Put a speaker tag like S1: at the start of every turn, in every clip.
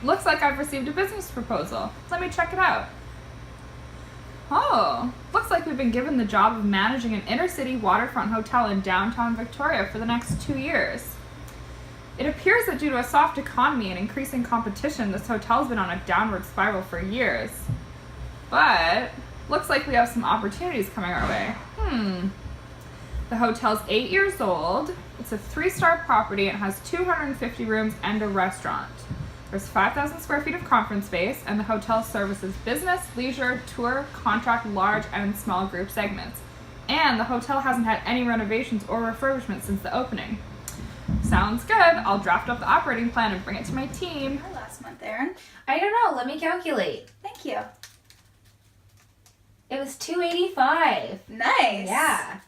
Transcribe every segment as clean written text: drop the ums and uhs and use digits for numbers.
S1: Looks like I've received a business proposal. Let me check it out. Oh, looks like we've been given the job of managing an inner-city waterfront hotel in downtown Victoria for the next 2 years. It appears that due to a soft economy and increasing competition, this hotel's been on a downward spiral for years. But looks like we have some opportunities coming our way. The hotel's 8 years old. It's a 3-star property and has 250 rooms and a restaurant. There's 5,000 square feet of conference space, and the hotel services business, leisure, tour, contract, large, and small group segments. And the hotel hasn't had any renovations or refurbishments since the opening. Sounds good. I'll draft up the operating plan and bring it to my team.
S2: Our last month, Erin.
S3: I don't know. Let me calculate.
S2: Thank you.
S3: It was $285.
S2: Nice.
S3: Yeah.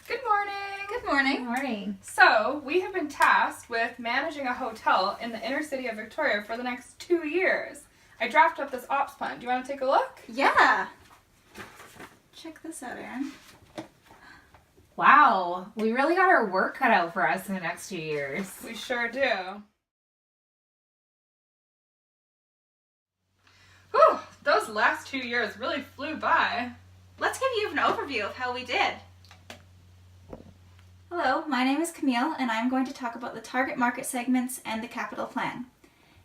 S1: Good morning.
S2: Good morning.
S3: Good morning.
S1: So, we have been tasked with managing a hotel in the inner city of Victoria for the next 2 years. I drafted up this ops plan. Do you want to take a look?
S2: Yeah. Check this out, Erin.
S3: Wow. We really got our work cut out for us in the next 2 years.
S1: We sure do. Whew, those last 2 years really flew by.
S2: Let's give you an overview of how we did. Hello, my name is Camille, and I'm going to talk about the target market segments and the capital plan.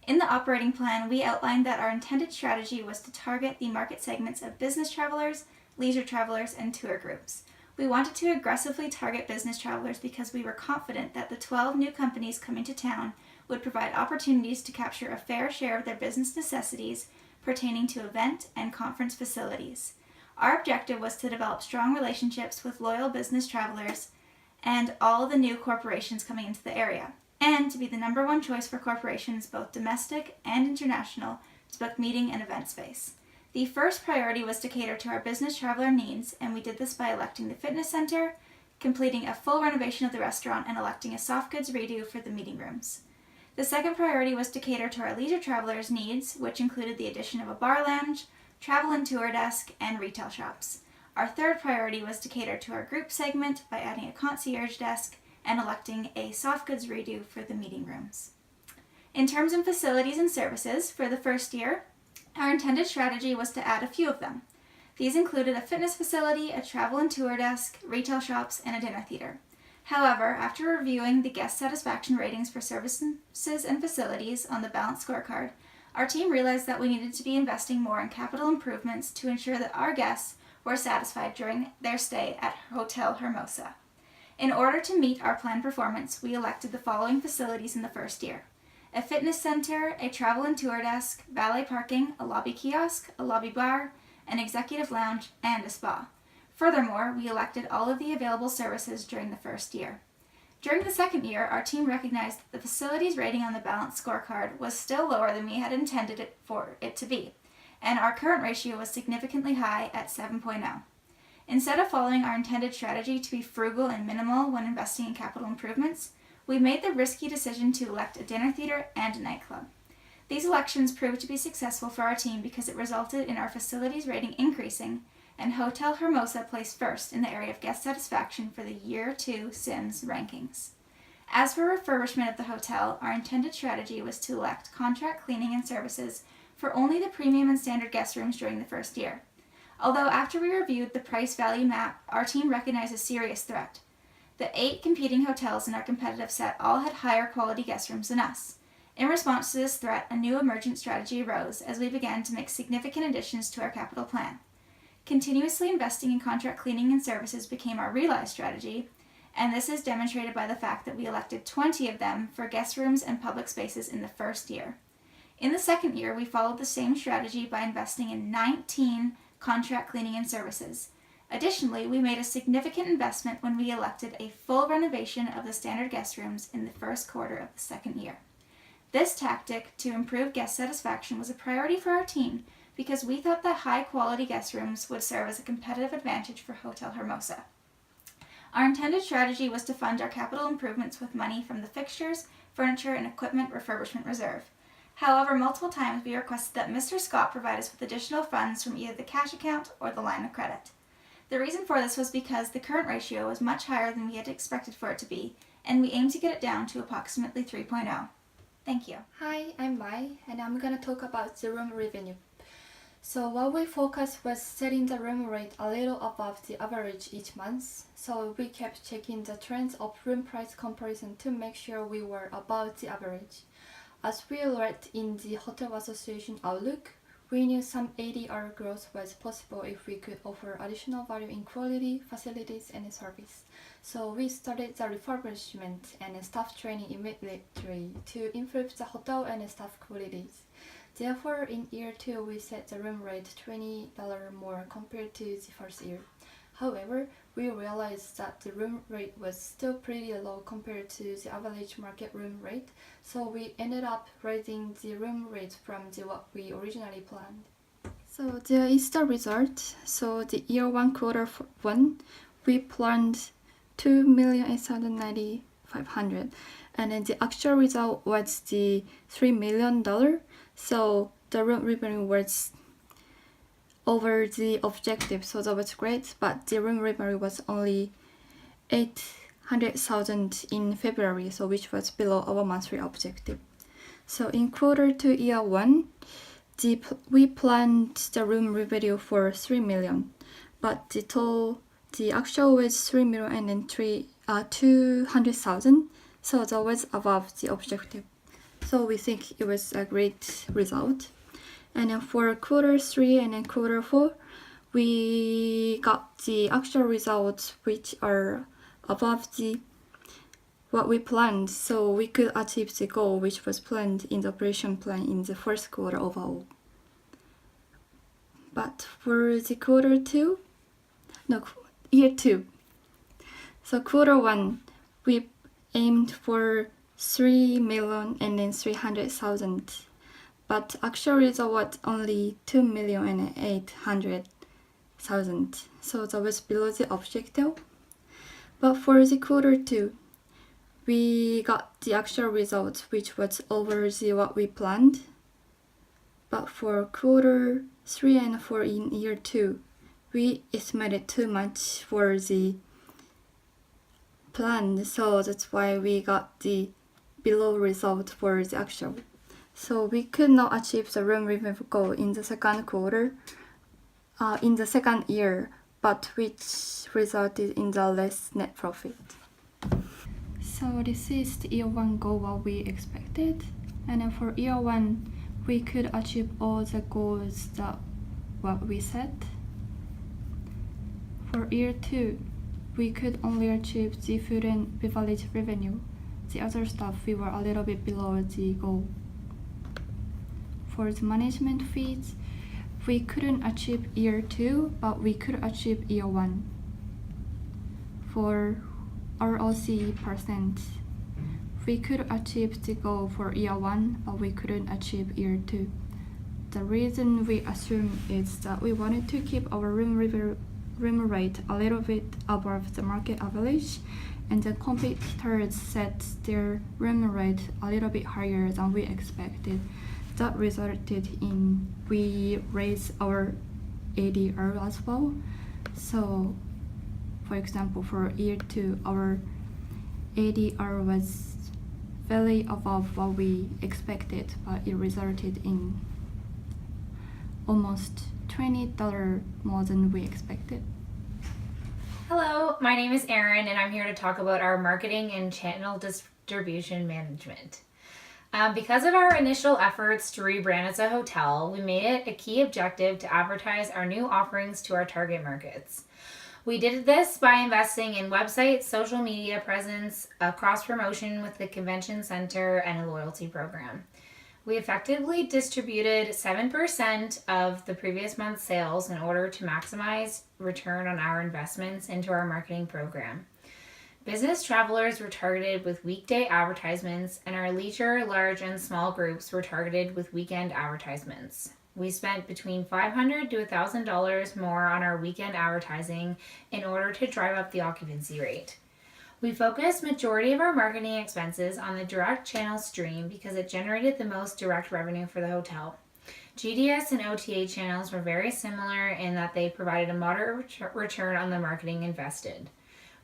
S2: In the operating plan, we outlined that our intended strategy was to target the market segments of business travelers, leisure travelers, and tour groups. We wanted to aggressively target business travelers because we were confident that the 12 new companies coming to town would provide opportunities to capture a fair share of their business necessities pertaining to event and conference facilities. Our objective was to develop strong relationships with loyal business travelers and all the new corporations coming into the area, and to be the number one choice for corporations, both domestic and international, to book meeting and event space. The first priority was to cater to our business traveler needs, and we did this by electing the fitness center, completing a full renovation of the restaurant, and electing a soft goods redo for the meeting rooms. The second priority was to cater to our leisure travelers' needs, which included the addition of a bar lounge, travel and tour desk, and retail shops. Our third priority was to cater to our group segment by adding a concierge desk and electing a soft goods redo for the meeting rooms. In terms of facilities and services, for the first year, our intended strategy was to add a few of them. These included a fitness facility, a travel and tour desk, retail shops, and a dinner theater. However, after reviewing the guest satisfaction ratings for services and facilities on the balanced scorecard, our team realized that we needed to be investing more in capital improvements to ensure that our guests were satisfied during their stay at Hotel Hermosa. In order to meet our planned performance, we elected the following facilities in the first year: a fitness center, a travel and tour desk, valet parking, a lobby kiosk, a lobby bar, an executive lounge, and a spa. Furthermore, we elected all of the available services during the first year. During the second year, our team recognized that the facility's rating on the balanced scorecard was still lower than we had intended it for it to be, and our current ratio was significantly high at 7.0. Instead of following our intended strategy to be frugal and minimal when investing in capital improvements, we made the risky decision to elect a dinner theater and a nightclub. These elections proved to be successful for our team because it resulted in our facilities rating increasing and Hotel Hermosa placed first in the area of guest satisfaction for the Year 2 Sims rankings. As for refurbishment of the hotel, our intended strategy was to elect contract cleaning and services for only the premium and standard guest rooms during the first year. Although after we reviewed the price-value map, our team recognized a serious threat. The 8 competing hotels in our competitive set all had higher quality guest rooms than us. In response to this threat, a new emergent strategy arose as we began to make significant additions to our capital plan. Continuously investing in contract cleaning and services became our realized strategy, and this is demonstrated by the fact that we elected 20 of them for guest rooms and public spaces in the first year. In the second year, we followed the same strategy by investing in 19 contract cleaning and services. Additionally, we made a significant investment when we elected a full renovation of the standard guest rooms in the first quarter of the second year. This tactic to improve guest satisfaction was a priority for our team because we thought that high-quality guest rooms would serve as a competitive advantage for Hotel Hermosa. Our intended strategy was to fund our capital improvements with money from the fixtures, furniture, and equipment refurbishment reserve. However, multiple times we requested that Mr. Scott provide us with additional funds from either the cash account or the line of credit. The reason for this was because the current ratio was much higher than we had expected for it to be, and we aimed to get it down to approximately 3.0. Thank you.
S4: Hi, I'm Mai, and I'm gonna talk about the room revenue. So what we focused was setting the room rate a little above the average each month. So we kept checking the trends of room price comparison to make sure we were above the average. As we read in the Hotel Association Outlook, we knew some ADR growth was possible if we could offer additional value in quality, facilities, and service. So we started the refurbishment and staff training immediately to improve the hotel and staff qualities. Therefore, in year 2, we set the room rate $20 more compared to the first year. However, we realized that the room rate was still pretty low compared to the average market room rate, so we ended up raising the room rate from what we originally planned. So there is the result. So the year 1 quarter 1, we planned $2,890,500, and then the actual result was the $3 million. So the room revenue was over the objective, so that was great, but the room revenue was only 800,000 in February, so which was below our monthly objective. So in quarter 2 year 1, we planned the room revenue for 3 million, but the actual was 3 million and then 200,000, so that was above the objective. So we think it was a great result. And then for quarter 3 and then quarter 4, we got the actual results which are above what we planned, so we could achieve the goal which was planned in the operation plan in the first quarter overall. But for the year 2, so quarter 1, we aimed for 3 million and then 300,000. But actual result was only 2,800,000, so that was below the objective. But for the quarter 2, we got the actual result which was over what we planned. But for quarter 3 and 4 in year 2, we estimated too much for the plan, so that's why we got the below result for the actual. So we could not achieve the room revenue goal in the second quarter, in the second year, but which resulted in the less net profit. So this is the year 1 goal what we expected, and then for year 1, we could achieve all the goals that what we set. For year 2, we could only achieve the food and beverage revenue. The other stuff we were a little bit below the goal. For the management fees, we couldn't achieve year 2, but we could achieve year 1. For ROC percent, we could achieve the goal for year 1, but we couldn't achieve year 2. The reason we assume is that we wanted to keep our room rate a little bit above the market average, and the competitors set their room rate a little bit higher than we expected. That resulted in we raised our ADR as well. So for example, for year 2, our ADR was very above what we expected, but it resulted in almost $20 more than we expected.
S3: Hello, my name is Erin, and I'm here to talk about our marketing and channel distribution management. Because of our initial efforts to rebrand as a hotel, we made it a key objective to advertise our new offerings to our target markets. We did this by investing in websites, social media presence, a cross-promotion with the convention center, and a loyalty program. We effectively distributed 7% of the previous month's sales in order to maximize return on our investments into our marketing program. Business travelers were targeted with weekday advertisements, and our leisure, large, and small groups were targeted with weekend advertisements. We spent between $500 to $1,000 more on our weekend advertising in order to drive up the occupancy rate. We focused majority of our marketing expenses on the direct channel stream because it generated the most direct revenue for the hotel. GDS and OTA channels were very similar in that they provided a moderate return on the marketing invested.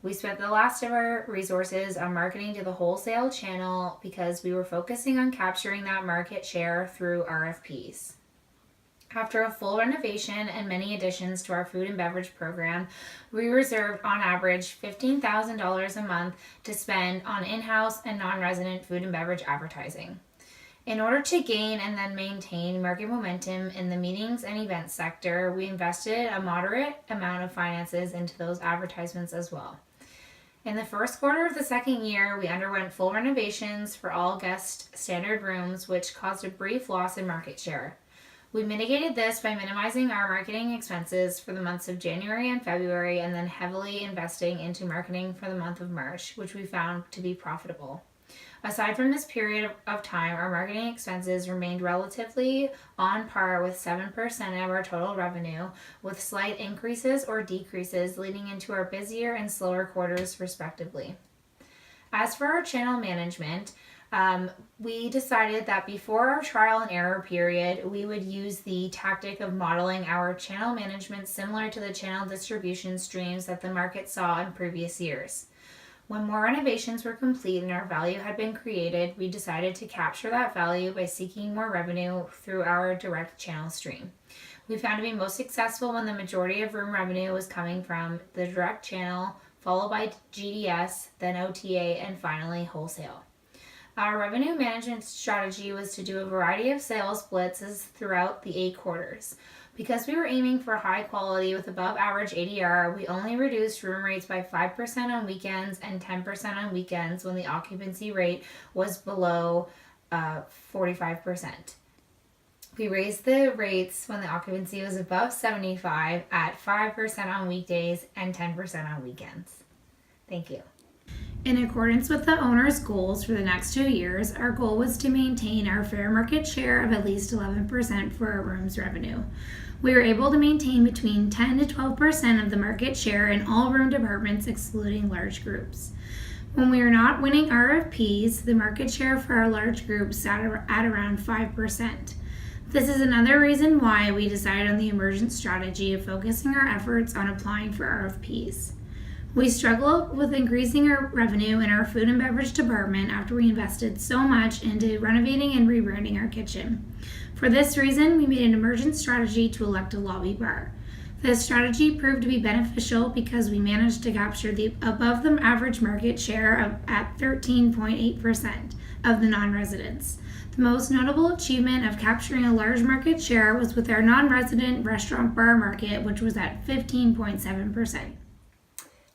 S3: We spent the last of our resources on marketing to the wholesale channel because we were focusing on capturing that market share through RFPs. After a full renovation and many additions to our food and beverage program, we reserved on average $15,000 a month to spend on in-house and non-resident food and beverage advertising. In order to gain and then maintain market momentum in the meetings and events sector, we invested a moderate amount of finances into those advertisements as well. In the first quarter of the second year, we underwent full renovations for all guest standard rooms, which caused a brief loss in market share. We mitigated this by minimizing our marketing expenses for the months of January and February, and then heavily investing into marketing for the month of March, which we found to be profitable. Aside from this period of time, our marketing expenses remained relatively on par with 7% of our total revenue, with slight increases or decreases leading into our busier and slower quarters respectively. As for our channel management, we decided that before our trial and error period, we would use the tactic of modeling our channel management similar to the channel distribution streams that the market saw in previous years. When more renovations were complete and our value had been created, we decided to capture that value by seeking more revenue through our direct channel stream. We found to be most successful when the majority of room revenue was coming from the direct channel, followed by GDS, then OTA, and finally wholesale. Our revenue management strategy was to do a variety of sales blitzes throughout the 8 quarters. Because we were aiming for high quality with above average ADR, we only reduced room rates by 5% on weekends and 10% on weekends when the occupancy rate was below 45%. We raised the rates when the occupancy was above 75 at 5% on weekdays and 10% on weekends. Thank you.
S5: In accordance with the owner's goals for the next 2 years, our goal was to maintain our fair market share of at least 11% for our rooms revenue. We were able to maintain between 10 to 12% of the market share in all room departments excluding large groups. When we were not winning RFPs, the market share for our large groups sat at around 5%. This is another reason why we decided on the emergent strategy of focusing our efforts on applying for RFPs. We struggled with increasing our revenue in our food and beverage department after we invested so much into renovating and rebranding our kitchen. For this reason, we made an emergent strategy to elect a lobby bar. This strategy proved to be beneficial because we managed to capture the above the average market share at 13.8% of the non-residents. The most notable achievement of capturing a large market share was with our non-resident restaurant bar market, which was at 15.7%.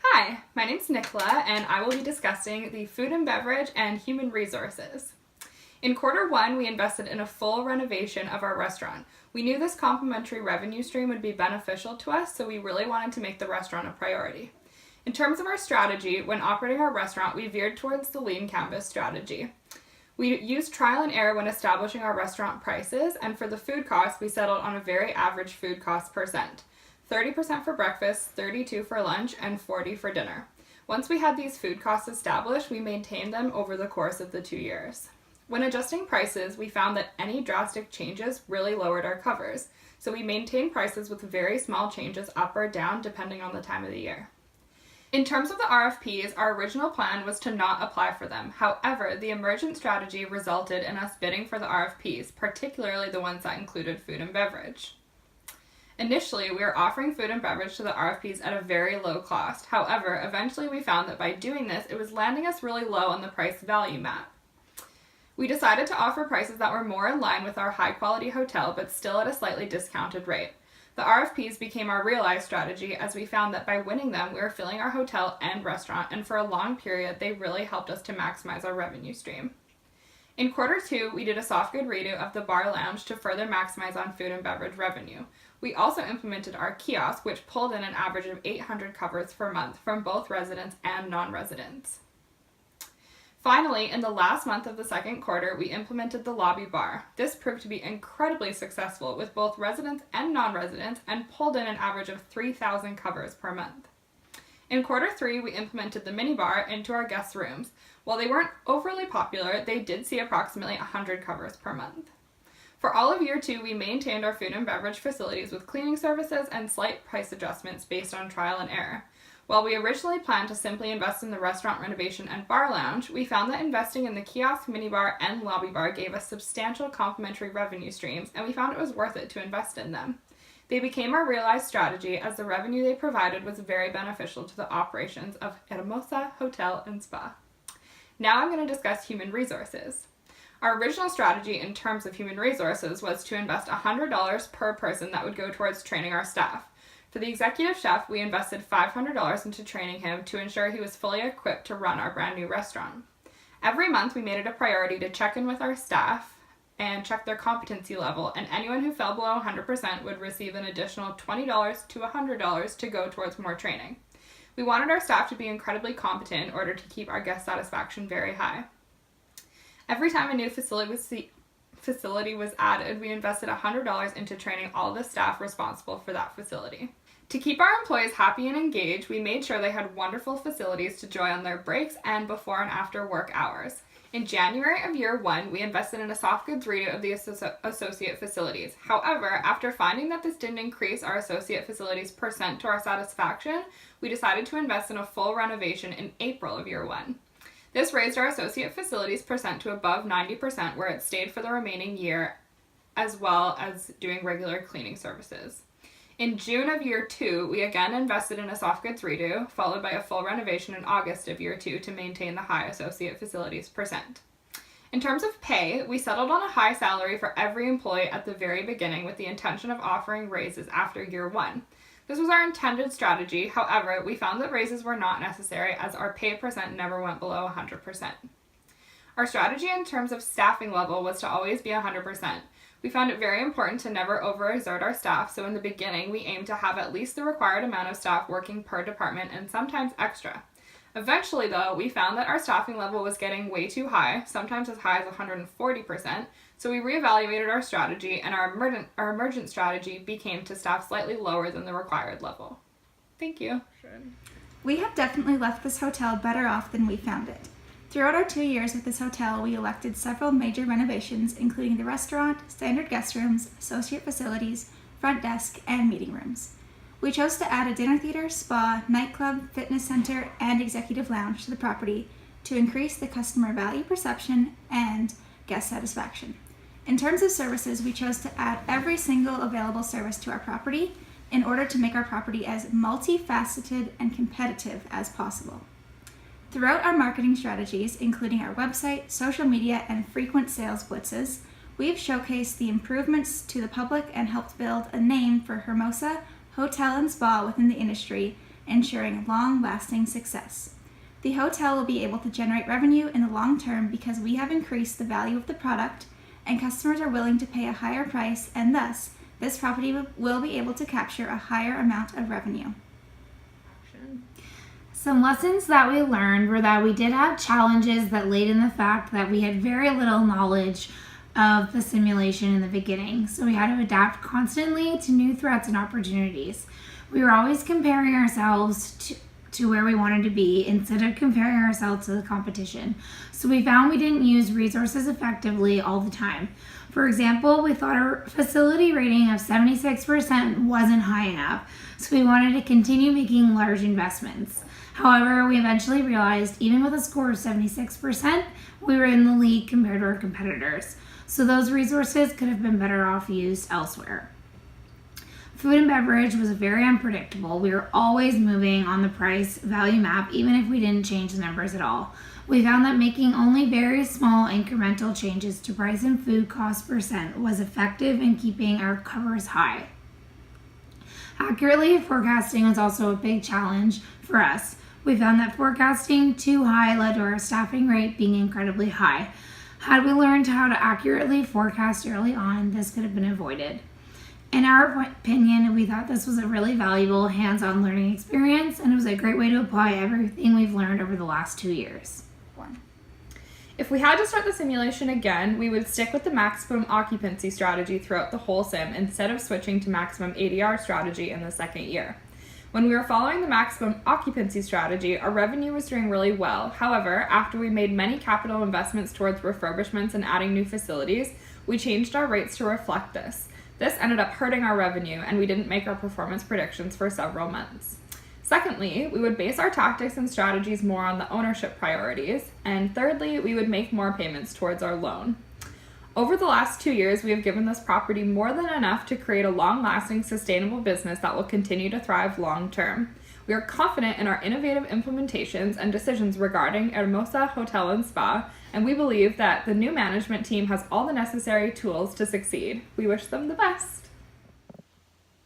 S1: Hi, my name's Nicola, and I will be discussing the food and beverage and human resources. In quarter 1, we invested in a full renovation of our restaurant. We knew this complementary revenue stream would be beneficial to us, so we really wanted to make the restaurant a priority. In terms of our strategy, when operating our restaurant, we veered towards the lean canvas strategy. We used trial and error when establishing our restaurant prices, and for the food costs, we settled on a very average food cost percent. 30% for breakfast, 32% for lunch, and 40% for dinner. Once we had these food costs established, we maintained them over the course of the 2 years. When adjusting prices, we found that any drastic changes really lowered our covers, so we maintained prices with very small changes up or down depending on the time of the year. In terms of the RFPs, our original plan was to not apply for them. However, the emergent strategy resulted in us bidding for the RFPs, particularly the ones that included food and beverage. Initially, we were offering food and beverage to the RFPs at a very low cost. However, eventually we found that by doing this, it was landing us really low on the price-value map. We decided to offer prices that were more in line with our high-quality hotel, but still at a slightly discounted rate. The RFPs became our realized strategy as we found that by winning them, we were filling our hotel and restaurant, and for a long period, they really helped us to maximize our revenue stream. In quarter 2, we did a soft good redo of the bar lounge to further maximize on food and beverage revenue. We also implemented our kiosk, which pulled in an average of 800 covers per month from both residents and non-residents. Finally, in the last month of the second quarter, we implemented the lobby bar. This proved to be incredibly successful with both residents and non-residents and pulled in an average of 3,000 covers per month. In quarter 3, we implemented the minibar into our guest rooms. While they weren't overly popular, they did see approximately 100 covers per month. For all of year 2, we maintained our food and beverage facilities with cleaning services and slight price adjustments based on trial and error. While we originally planned to simply invest in the restaurant renovation and bar lounge, we found that investing in the kiosk, minibar, and lobby bar gave us substantial complementary revenue streams, and we found it was worth it to invest in them. They became our realized strategy as the revenue they provided was very beneficial to the operations of Hermosa Hotel and Spa. Now I'm going to discuss human resources. Our original strategy in terms of human resources was to invest $100 per person that would go towards training our staff. For the executive chef, we invested $500 into training him to ensure he was fully equipped to run our brand new restaurant. Every month, we made it a priority to check in with our staff and check their competency level, and anyone who fell below 100% would receive an additional $20 to $100 to go towards more training. We wanted our staff to be incredibly competent in order to keep our guest satisfaction very high. Every time a new facility was added, we invested $100 into training all the staff responsible for that facility. To keep our employees happy and engaged, we made sure they had wonderful facilities to enjoy on their breaks and before and after work hours. In January of year 1, we invested in a soft goods redo of the associate facilities. However, after finding that this didn't increase our associate facilities percent to our satisfaction, we decided to invest in a full renovation in April of year 1. This raised our associate facilities percent to above 90%, where it stayed for the remaining year, as well as doing regular cleaning services. In June of year 2, we again invested in a soft goods redo, followed by a full renovation in August of year 2 to maintain the high associate facilities percent. In terms of pay, we settled on a high salary for every employee at the very beginning with the intention of offering raises after year 1. This was our intended strategy. However, we found that raises were not necessary as our pay percent never went below 100%. Our strategy in terms of staffing level was to always be 100%. We found it very important to never overexert our staff, so in the beginning we aimed to have at least the required amount of staff working per department and sometimes extra. Eventually though, we found that our staffing level was getting way too high, sometimes as high as 140%, so we reevaluated our strategy and our emergent strategy became to staff slightly lower than the required level. Thank you.
S2: We have definitely left this hotel better off than we found it. Throughout our 2 years with this hotel, we elected several major renovations, including the restaurant, standard guest rooms, associate facilities, front desk, and meeting rooms. We chose to add a dinner theater, spa, nightclub, fitness center, and executive lounge to the property to increase the customer value perception and guest satisfaction. In terms of services, we chose to add every single available service to our property in order to make our property as multifaceted and competitive as possible. Throughout our marketing strategies, including our website, social media, and frequent sales blitzes, we've showcased the improvements to the public and helped build a name for Hermosa Hotel and Spa within the industry, ensuring long-lasting success. The hotel will be able to generate revenue in the long term because we have increased the value of the product and customers are willing to pay a higher price, and thus, this property will be able to capture a higher amount of revenue.
S5: Some lessons that we learned were that we did have challenges that laid in the fact that we had very little knowledge of the simulation in the beginning, so we had to adapt constantly to new threats and opportunities. We were always comparing ourselves to where we wanted to be instead of comparing ourselves to the competition. So we found we didn't use resources effectively all the time. For example, we thought our facility rating of 76% wasn't high enough, so we wanted to continue making large investments. However, we eventually realized even with a score of 76%, we were in the league compared to our competitors. So those resources could have been better off used elsewhere. Food and beverage was very unpredictable. We were always moving on the price value map, even if we didn't change the numbers at all. We found that making only very small incremental changes to price and food cost percent was effective in keeping our covers high. Accurately forecasting was also a big challenge for us. We found that forecasting too high led to our staffing rate being incredibly high. Had we learned how to accurately forecast early on, this could have been avoided. In our opinion, we thought this was a really valuable hands-on learning experience, and it was a great way to apply everything we've learned over the last 2 years.
S1: If we had to start the simulation again, we would stick with the maximum occupancy strategy throughout the whole sim instead of switching to maximum ADR strategy in the second year. When we were following the maximum occupancy strategy, our revenue was doing really well. However, after we made many capital investments towards refurbishments and adding new facilities, we changed our rates to reflect this. This ended up hurting our revenue, and we didn't make our performance predictions for several months. Secondly, we would base our tactics and strategies more on the ownership priorities. And thirdly, we would make more payments towards our loan. Over the last 2 years, we have given this property more than enough to create a long-lasting, sustainable business that will continue to thrive long-term. We are confident in our innovative implementations and decisions regarding Hermosa Hotel and Spa, and we believe that the new management team has all the necessary tools to succeed. We wish them the best.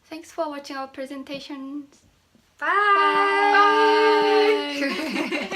S4: Thanks for watching our presentation.
S3: Bye.
S1: Bye.